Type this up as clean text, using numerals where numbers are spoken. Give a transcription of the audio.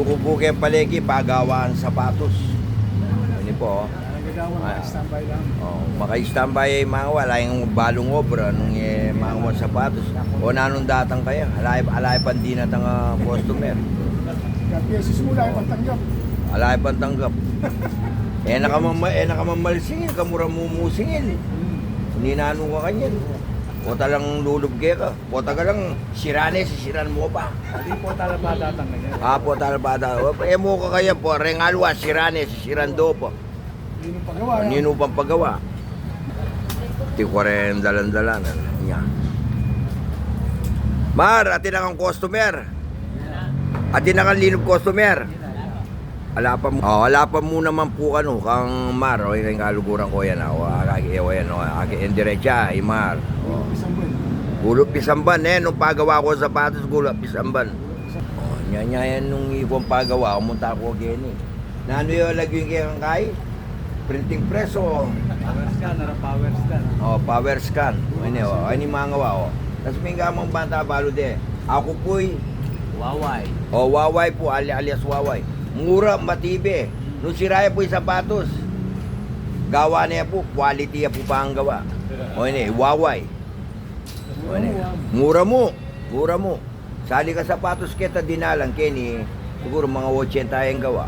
Lukubuke ang palegi, pagawaan sapatos. Ano po, oh. Nagagawa, standby lang. Oh, maka-standby mga wala yung balong obra nung mga sapatos. O nanong datang kaya, alay pan di natang customer. Pieces mo lang, pagtanggap. Alay pan tanggap. Nakamamalsingin, kamura mumusingin. Hindi nanong ka kanyan. O talang lulubge ka. O taga lang, sirane, sisiran mo pa. Hindi po talaba datang na yan. Po talabada. Mo ka kaya po, rengalwa, sirane, sisiran do po. Hindi mo pagawa. Nino pang pagawa. Ti 40 dalan-dalan. Nya. Mar, atin ang customer. Atin ang linog customer. Ala pa mo naman po kang Mar, o yung kaluguran ko yan, endirecha, Mar. Isang buwan. Gulop pisamban, nung pagawa ko sa sapatos, gulop pisamban. Yan nung ikong pagawa, kumunta ko again. Nano yung lagyan kayang kay? Printing press o? Power scan, power scan. Power scan. Ano mga ngawa, Tapos may gamang banta balo de. Ako po'y Waway. Waway po, alias Waway. Mura, matibe. Nung siraya po yung sapatos, gawa niya po, quality po pa ang gawa. Waway. Mura mo. Sali ka sapatos kita dinalang, Kenny, siguro mga 80 yung gawa.